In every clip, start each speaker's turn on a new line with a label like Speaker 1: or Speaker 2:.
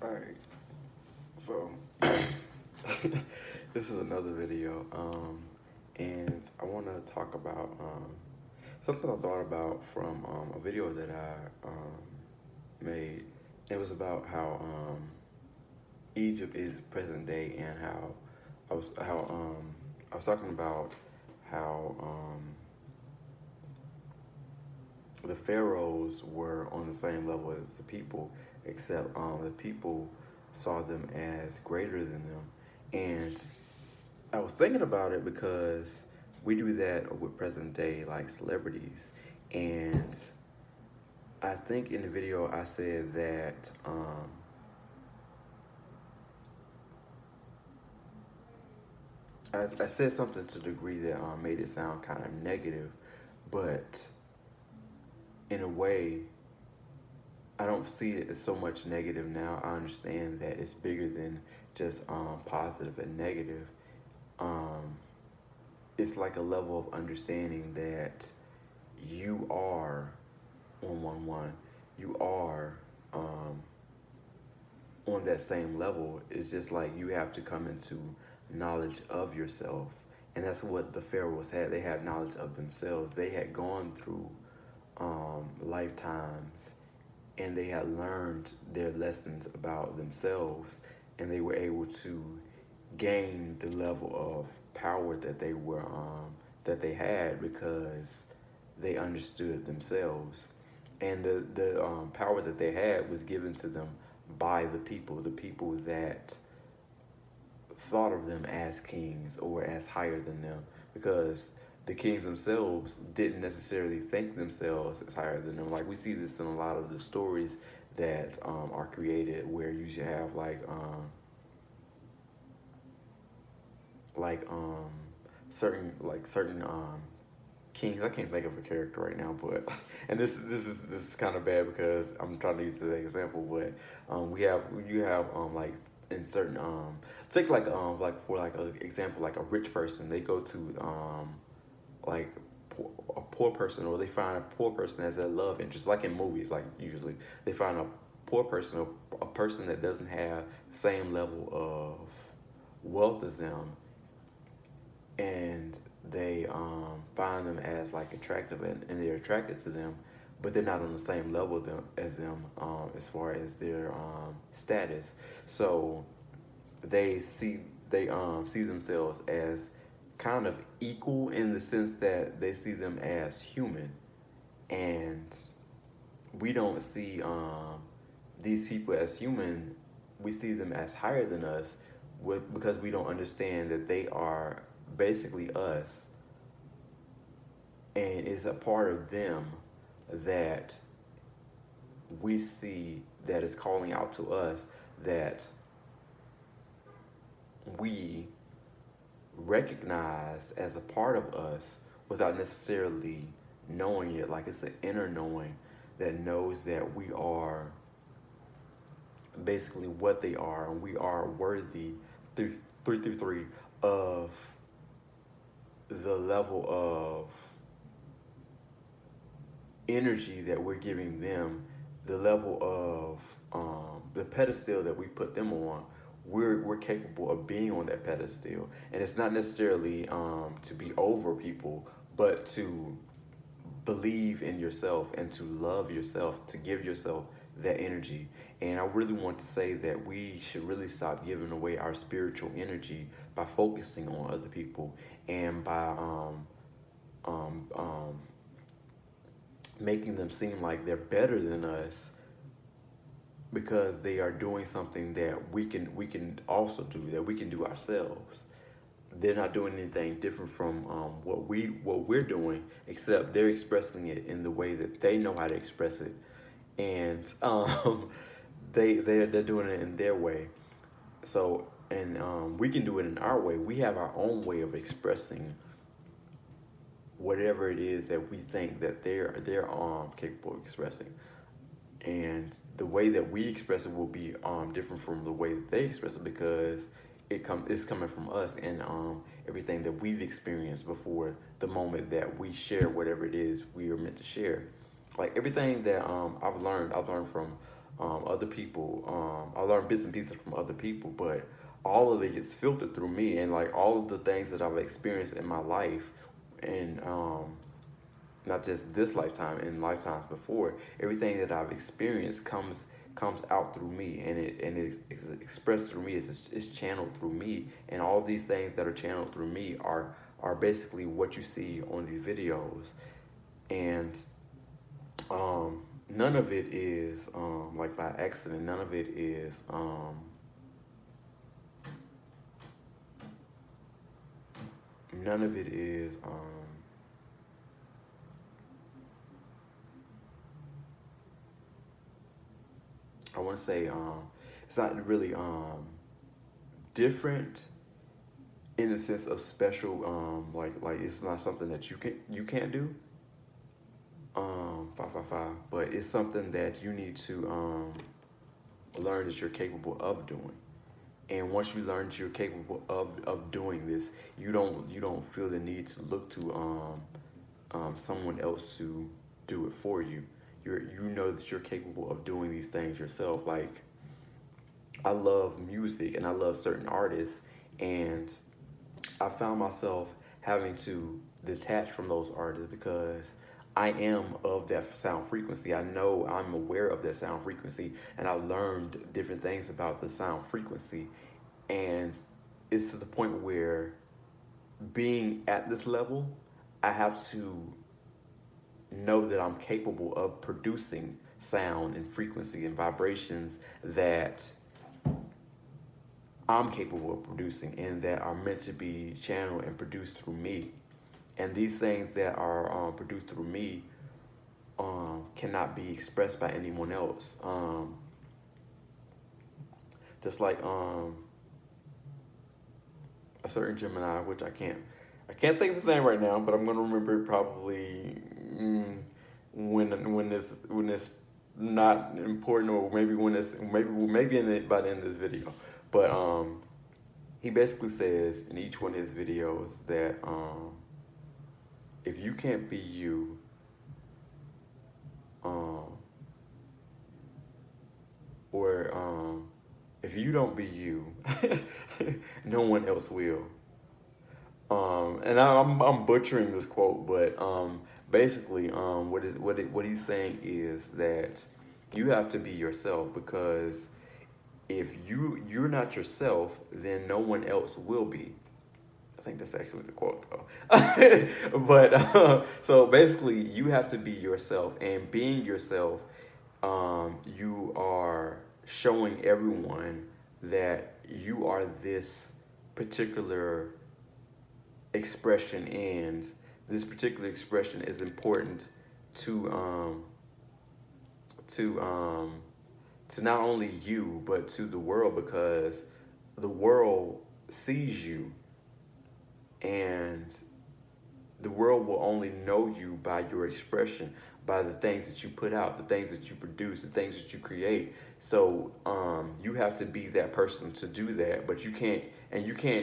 Speaker 1: Alright, so this is another video, and I want to talk about something I thought about from a video that I made. It was about how Egypt is present day, and I was talking about how the pharaohs were on the same level as the people, except the people saw them as greater than them. And I was thinking about it because we do that with present day like celebrities, and I think in the video I said that I said something to the degree that made it sound kind of negative, but in a way I don't see it as so much negative now. I understand that it's bigger than just positive and negative. Um, it's like a level of understanding that you are 111. You are um, on that same level. It's just like you have to come into knowledge of yourself. And that's what the pharaohs had. They had knowledge of themselves. They had gone through lifetimes, and they had learned their lessons about themselves, and they were able to gain the level of power that they had because they understood themselves, and the power that they had was given to them by the people that thought of them as kings or as higher than them, because the kings themselves didn't necessarily think themselves as higher than them. Like we see this in a lot of the stories that are created, where you should have like certain kings. I can't think of a character right now, but and this is kind of bad because I'm trying to use the example, but we have you have like in certain take like for like an example, like a rich person, they go to like a poor person, or they find a poor person as their love interest, like in movies, like usually they find a poor person, or a person that doesn't have the same level of wealth as them, and they find them as like attractive, and they're attracted to them, but they're not on the same level as them as far as their status. So they see see themselves as kind of equal, in the sense that they see them as human, and we don't see these people as human. We see them as higher than us, because we don't understand that they are basically us, and it's a part of them that we see that is calling out to us, that we recognize as a part of us without necessarily knowing it. Like it's an inner knowing that knows that we are basically what they are, and we are worthy through three of the level of energy that we're giving them, the level of the pedestal that we put them on. We're capable of being on that pedestal, and it's not necessarily to be over people, but to believe in yourself and to love yourself, to give yourself that energy. And I really want to say that we should really stop giving away our spiritual energy by focusing on other people, and by um, um, making them seem like they're better than us because they are doing something that we can also do, that we can do ourselves. They're not doing anything different from what we're doing, except they're expressing it in the way that they know how to express it, and they're doing it in their way. So, and we can do it in our way. We have our own way of expressing whatever it is that we think that they're capable of expressing, and the way that we express it will be different from the way that they express it, because it's coming from us, and everything that we've experienced before the moment that we share whatever it is we are meant to share. Like everything that I've learned from other people. I learn bits and pieces from other people, but all of it gets filtered through me, and like all of the things that I've experienced in my life, and not just this lifetime, in lifetimes before, everything that I've experienced comes out through me, and it's expressed through me. It's channeled through me, and all these things that are channeled through me are basically what you see on these videos, and none of it is like by accident. None of it is none of it is I want to say it's not really different in the sense of special, like it's not something that you can't do, 555, but it's something that you need to learn that you're capable of doing. And once you learn that you're capable of doing this, you don't feel the need to look to someone else to do it for you. You know that you're capable of doing these things yourself. Like, I love music and I love certain artists, and I found myself having to detach from those artists because I am of that sound frequency. I know I'm aware of that sound frequency, and I learned different things about the sound frequency. And it's to the point where being at this level, I have to know that I'm capable of producing sound and frequency and vibrations that I'm capable of producing and that are meant to be channeled and produced through me. And these things that are produced through me cannot be expressed by anyone else. Just like a certain Gemini, which I can't think of his name right now, but I'm gonna remember it probably when it's not important, or maybe when it's maybe by the end of this video. But he basically says in each one of his videos that if you can't be you, um, or if you don't be you, no one else will. And I'm butchering this quote, but basically, what he's saying is that you have to be yourself, because if you're not yourself, then no one else will be. I think that's actually the quote though. But so basically, you have to be yourself, and being yourself, you are showing everyone that you are this particular expression, and this particular expression is important to to um, to not only you but to the world, because the world sees you, and the world will only know you by your expression, by the things that you put out, the things that you produce, the things that you create. So you have to be that person to do that, but you can't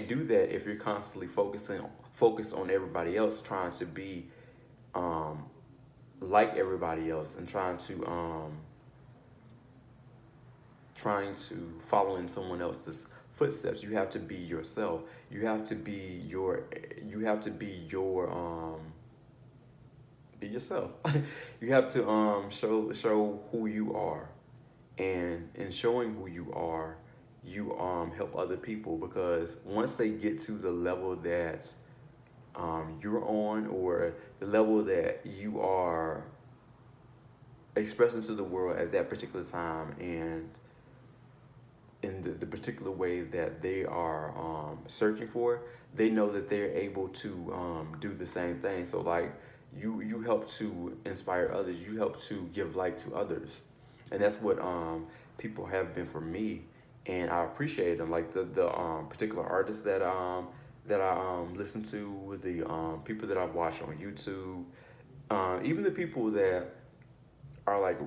Speaker 1: do that if you're constantly focused on everybody else, trying to be um, like everybody else, and trying to follow in someone else's footsteps. You have to be yourself. You have to be yourself. You have to show who you are, and in showing who you are, you help other people, because once they get to the level that you're on, or the level that you are expressing to the world at that particular time, and in the particular way that they are searching for, they know that they're able to do the same thing. So like, you help to inspire others, you help to give light to others, and that's what people have been for me, and I appreciate them. Like the particular artists that I listen to, the people that I've watched on YouTube, even the people that are like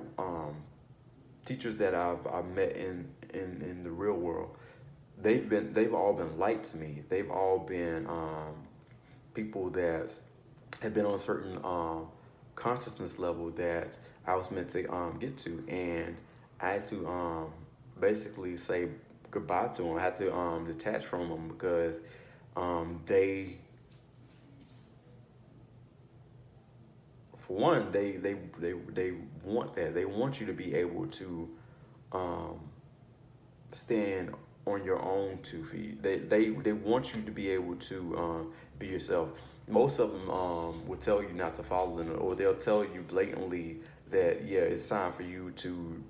Speaker 1: teachers that I've met in the real world. They've all been light to me. They've all been people that have been on a certain consciousness level that I was meant to get to, and I had to basically say goodbye to them. I had to detach from them because they, for one, they want that. They want you to be able to um, stand on your own 2 feet. They want you to be able to be yourself. Most of them will tell you not to follow them, or they'll tell you blatantly that yeah, it's time for you to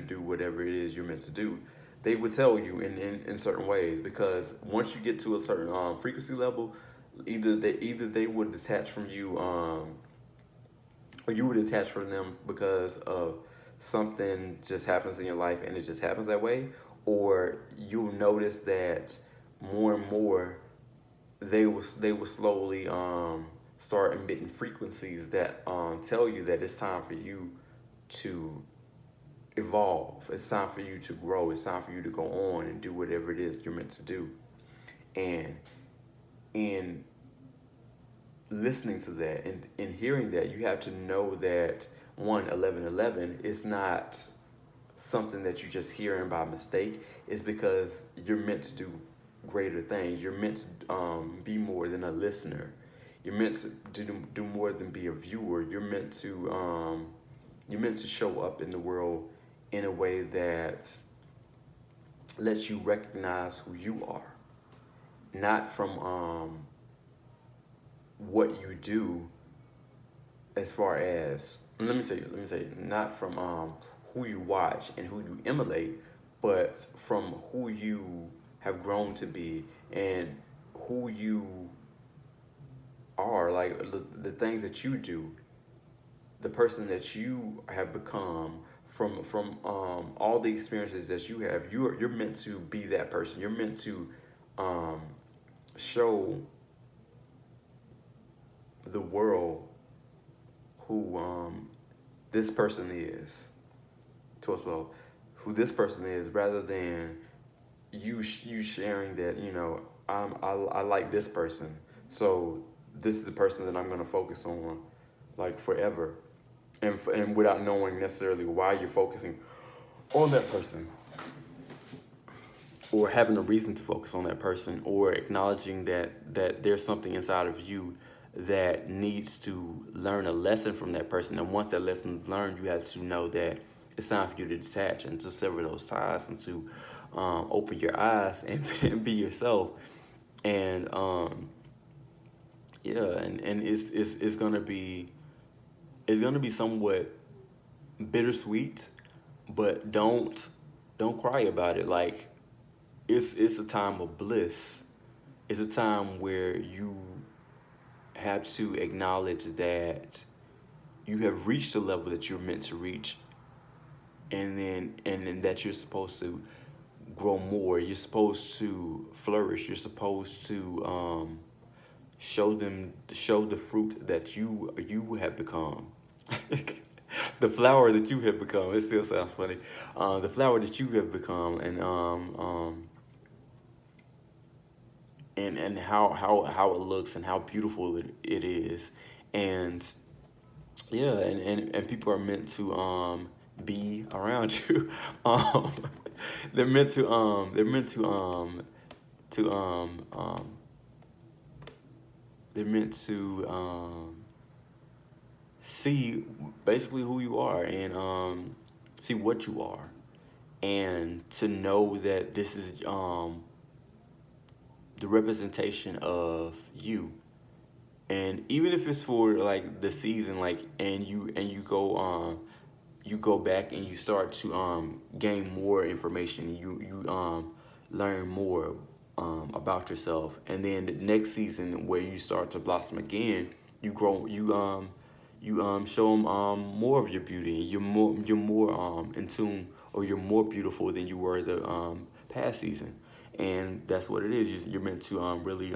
Speaker 1: do whatever it is you're meant to do. They would tell you in certain ways because once you get to a certain frequency level, either they would detach from you, or you would detach from them because of something just happens in your life and it just happens that way, or you'll notice that more and more they will slowly start emitting frequencies that tell you that it's time for you to evolve. It's time for you to grow. It's time for you to go on and do whatever it is you're meant to do. And in listening to that and in hearing that, you have to know that 1111 is not something that you just hearing by mistake. It's because you're meant to do greater things. You're meant to be more than a listener. You're meant to do more than be a viewer. You're meant to show up in the world in a way that lets you recognize who you are, not from what you do. As far as let me say not from who you watch and who you emulate, but from who you have grown to be and who you are, like the things that you do, the person that you have become from all the experiences that you have. You're meant to be that person. You're meant to um, show the world who this person is to us, well, who this person is, rather than you sharing that I like this person, so this is the person that I'm gonna focus on like forever, and without knowing necessarily why you're focusing on that person, or having a reason to focus on that person, or acknowledging that there's something inside of you that needs to learn a lesson from that person. And once that lesson is learned, you have to know that it's time for you to detach and to sever those ties and to open your eyes and, and be yourself. And yeah, and it's gonna be somewhat bittersweet, but don't cry about it. Like it's a time of bliss. It's a time where you have to acknowledge that you have reached the level that you're meant to reach, and then that you're supposed to grow more. You're supposed to flourish. You're supposed to show the fruit that you have become. The flower that you have become. It still sounds funny. The flower that you have become, and how it looks and how beautiful it is, and yeah, and people are meant to be around you. um to they're meant to see basically who you are, and see what you are, and to know that this is the representation of you. And even if it's for like the season, like, you go back and you start to gain more information, you learn more about yourself, and then the next season where you start to blossom again, you grow, you show them more of your beauty. You're more in tune, or you're more beautiful than you were the past season. And that's what it is. You're meant to really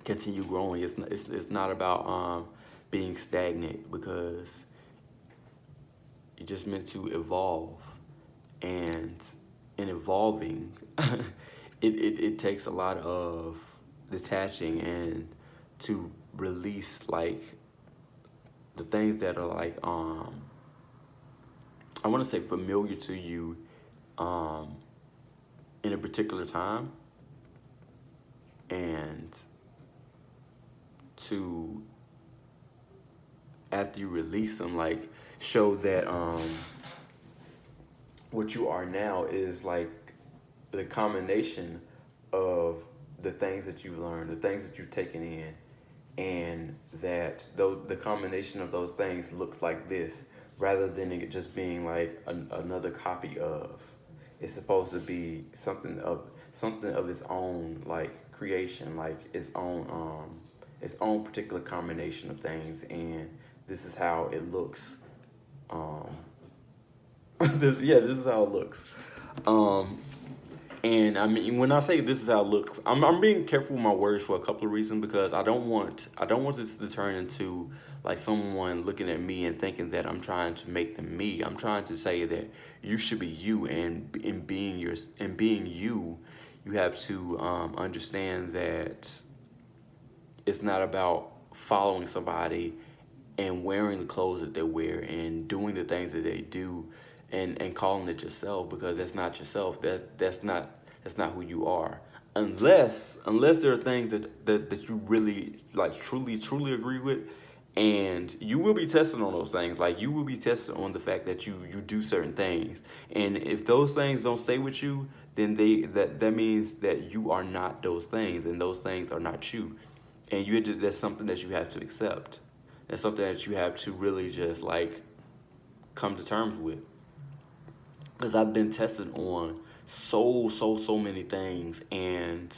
Speaker 1: continue growing. It's not about being stagnant, because you're just meant to evolve. And in evolving, it takes a lot of detaching and to release, like, the things that are like I want to say familiar to you um, in a particular time, and to, after you release them, like, show that what you are now is like the combination of the things that you've learned, the things that you've taken in, and that though the combination of those things looks like this, rather than it just being like another copy of. It's supposed to be something of its own, like creation, like its own particular combination of things, and this is how it looks. Um, yeah, this is how it looks. Um, and I mean, when I say this is how it looks, I'm being careful with my words for a couple of reasons, because I don't want this to turn into like someone looking at me and thinking that I'm trying to make them me. I'm trying to say that you should be you, and in being you, you have to understand that it's not about following somebody and wearing the clothes that they wear and doing the things that they do, and calling it yourself, because that's not yourself. That's not who you are. Unless there are things that you really like truly agree with, and you will be tested on those things. Like, you will be tested on the fact that you do certain things, and if those things don't stay with you, then that means that you are not those things, and those things are not you, and that's something that you have to accept. That's something that you have to really just like come to terms with. Because I've been tested on so many things, and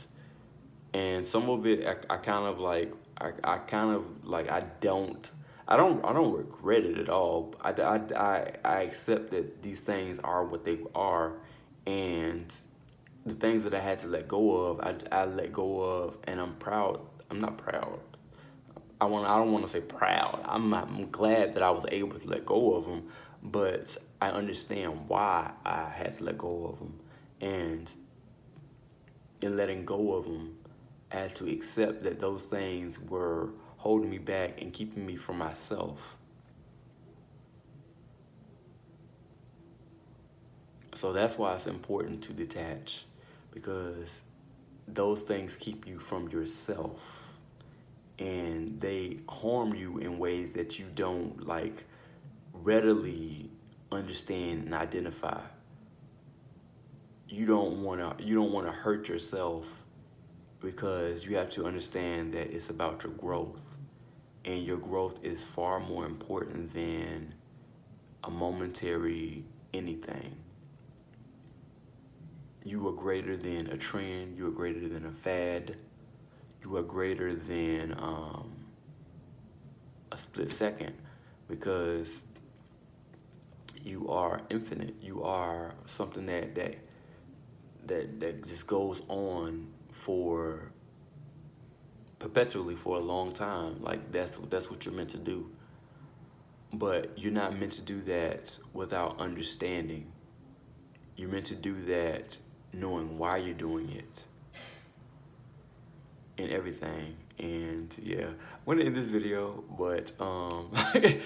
Speaker 1: some of it I kind of like I kind of like I don't regret it at all. I accept that these things are what they are, and the things that I had to let go of, I let go of, and I'm proud. I'm not proud. I don't want to say proud. I'm glad that I was able to let go of them, but I understand why I had to let go of them, and in letting go of them, I had to accept that those things were holding me back and keeping me from myself. So that's why it's important to detach, because those things keep you from yourself, and they harm you in ways that you don't like readily understand and identify. You don't want to hurt yourself, because you have to understand that it's about your growth, and your growth is far more important than a momentary anything. You are greater than a trend. You are greater than a fad. You are greater than a split second, because you are infinite. You are something that just goes on for perpetually for a long time. Like, that's what you're meant to do. But you're not meant to do that without understanding. You're meant to do that knowing why you're doing it and everything. And yeah, I'm gonna end this video, but I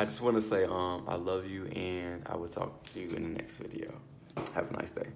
Speaker 1: just want to say I love you, and I will talk to you in the next video. Have a nice day.